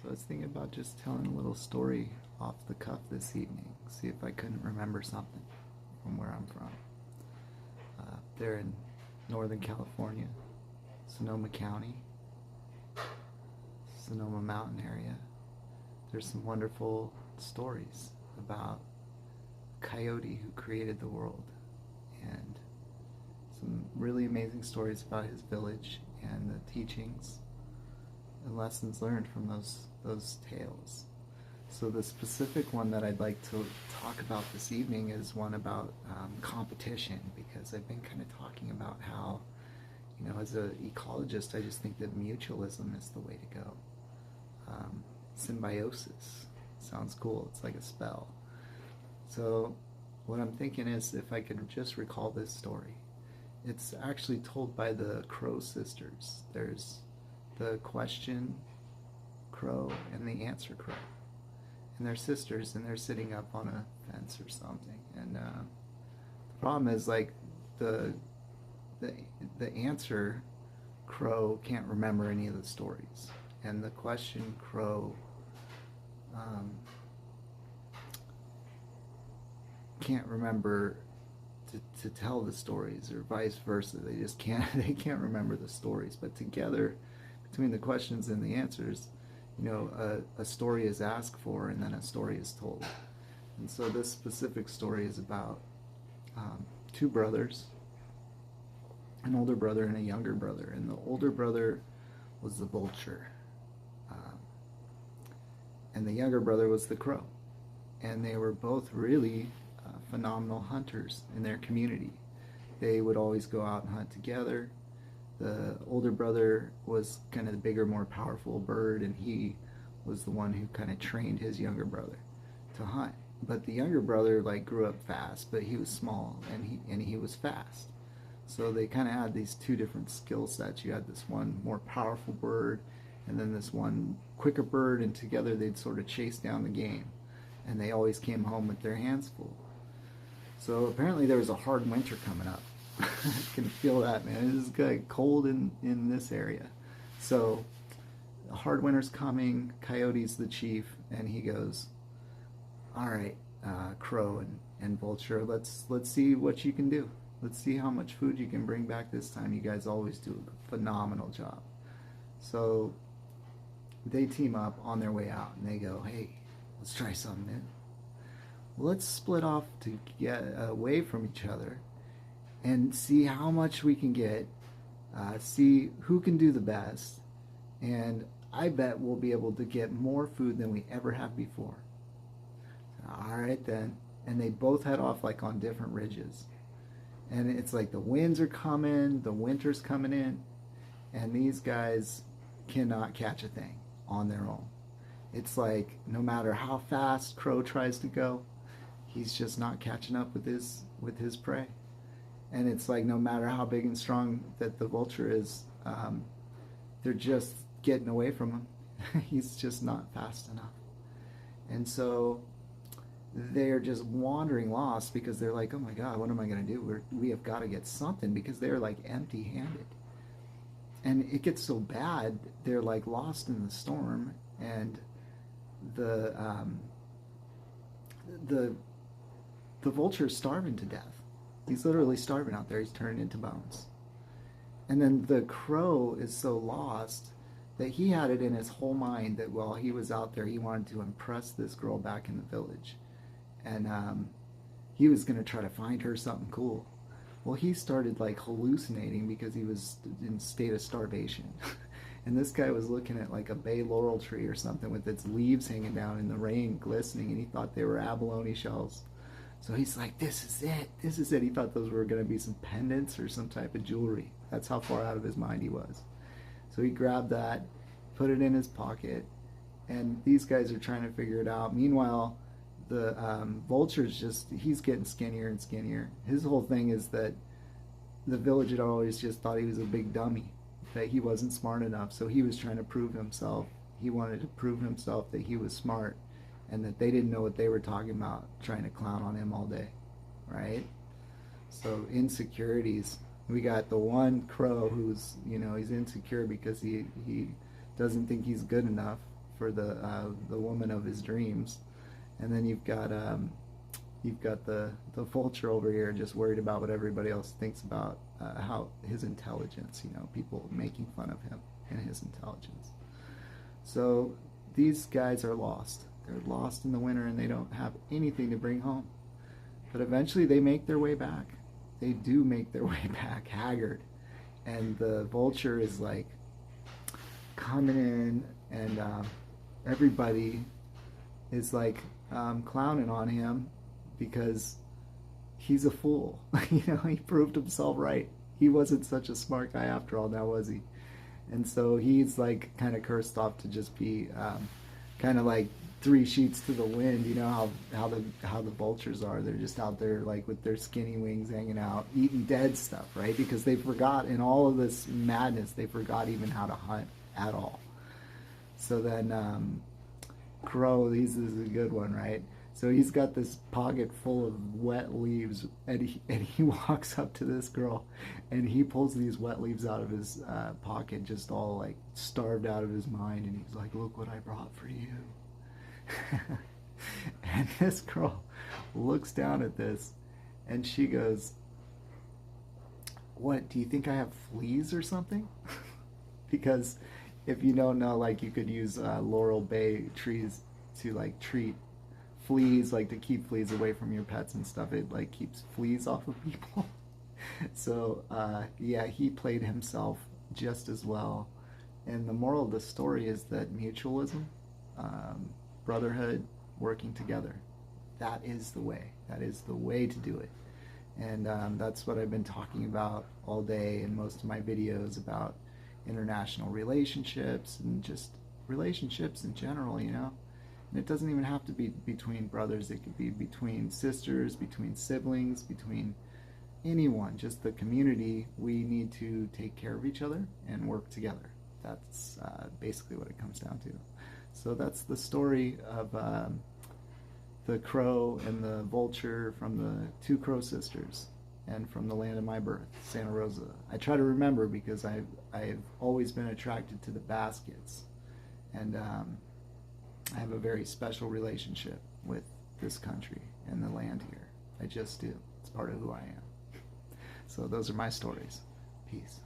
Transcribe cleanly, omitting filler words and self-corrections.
So I was thinking about just telling a little story off the cuff this evening. See if I couldn't remember something from where I'm from. There in Northern California, Sonoma County, Sonoma Mountain area. There's some wonderful stories about a coyote who created the world, and some really amazing stories about his village and the teachings and lessons learned from those tales. So the specific one that I'd like to talk about this evening is one about competition, because I've been kind of talking about how, as an ecologist, I just think that mutualism is the way to go. Symbiosis sounds cool. It's like a spell. So what I'm thinking is, if I could just recall this story. It's actually told by the Crow sisters. There's the question crow and the answer crow, and they're sisters, and they're sitting up on a fence or something. And the problem is, like, the answer crow can't remember any of the stories, and the question crow can't remember to tell the stories, or vice versa. They just can't. They can't remember the stories. But together, between the questions and the answers, a story is asked for, and then a story is told. And so this specific story is about two brothers, an older brother and a younger brother. And the older brother was the vulture, and the younger brother was the crow. And they were both really phenomenal hunters in their community. They would always go out and hunt together. The older brother was kind of the bigger, more powerful bird, and he was the one who kind of trained his younger brother to hunt. But the younger brother grew up fast, but he was small, and he was fast. So they kind of had these two different skill sets. You had this one more powerful bird, and then this one quicker bird, and together they'd sort of chase down the game. And they always came home with their hands full. So apparently there was a hard winter coming up. I can feel that, man. It is good, cold in this area. So a hard winter's coming. Coyote's the chief, and he goes, "All right, crow and vulture, let's see what you can do. Let's see how much food you can bring back this time. You guys always do a phenomenal job." So they team up on their way out, and they go, "Hey, let's try something new. Let's split off to get away from each other and see how much we can get, see who can do the best, and I bet we'll be able to get more food than we ever have before." All right then. And they both head off on different ridges. And it's like the winds are coming, the winter's coming in, and these guys cannot catch a thing on their own. It's like no matter how fast Crow tries to go, he's just not catching up with his prey. And it's like no matter how big and strong that the vulture is, they're just getting away from him. He's just not fast enough. And so they're just wandering lost, because they're like, "Oh my God, what am I going to do? We have got to get something," because they're empty-handed. And it gets so bad, they're lost in the storm, and the vulture is starving to death. He's literally starving out there. He's turning into bones. And then the crow is so lost that he had it in his whole mind that while he was out there, he wanted to impress this girl back in the village. And he was going to try to find her something cool. Well, he started hallucinating because he was in a state of starvation. And this guy was looking at a bay laurel tree or something with its leaves hanging down in the rain, glistening, and he thought they were abalone shells. So he's like, "This is it, this is it." He thought those were going to be some pendants or some type of jewelry. That's how far out of his mind he was. So he grabbed that, put it in his pocket, and these guys are trying to figure it out. Meanwhile, the vulture's he's getting skinnier and skinnier. His whole thing is that the village had always just thought he was a big dummy, that he wasn't smart enough. So he was trying to prove himself. He wanted to prove himself that he was smart, and that they didn't know what they were talking about, trying to clown on him all day, right? So insecurities. We got the one crow who's, he's insecure because he doesn't think he's good enough for the woman of his dreams, and then you've got the vulture over here just worried about what everybody else thinks about how his intelligence. You know, people making fun of him and his intelligence. So these guys are lost. They're lost in the winter and they don't have anything to bring home. But eventually they make their way back. They do make their way back, haggard. And the vulture is like coming in, and everybody is like clowning on him because he's a fool. You know, he proved himself right. He wasn't such a smart guy after all, now was he? And so he's like kind of cursed off to just be kind of like three sheets to the wind. You know how the vultures are. They're just out there like with their skinny wings hanging out, eating dead stuff, right? Because they forgot, in all of this madness, they forgot even how to hunt at all. So then Crow, this is a good one, right? So he's got this pocket full of wet leaves, and he walks up to this girl, and he pulls these wet leaves out of his pocket, just all like starved out of his mind, and he's like, "Look what I brought for you." And this girl looks down at this, and she goes, "What, do you think I have fleas or something?" Because if you don't know, like, you could use laurel bay trees to like treat fleas, like to keep fleas away from your pets and stuff. It like keeps fleas off of people. So yeah, he played himself just as well. And the moral of the story is that mutualism, brotherhood, working together, that is the way. That is the way to do it. And that's what I've been talking about all day in most of my videos, about international relationships and just relationships in general, you know. And it doesn't even have to be between brothers. It could be between sisters, between siblings, between anyone. Just the community. We need to take care of each other and work together. That's basically what it comes down to. So that's the story of the crow and the vulture from the two crow sisters, and from the land of my birth, Santa Rosa. I try to remember because I've always been attracted to the baskets, and I have a very special relationship with this country and the land here. I just do. It's part of who I am. So those are my stories. Peace.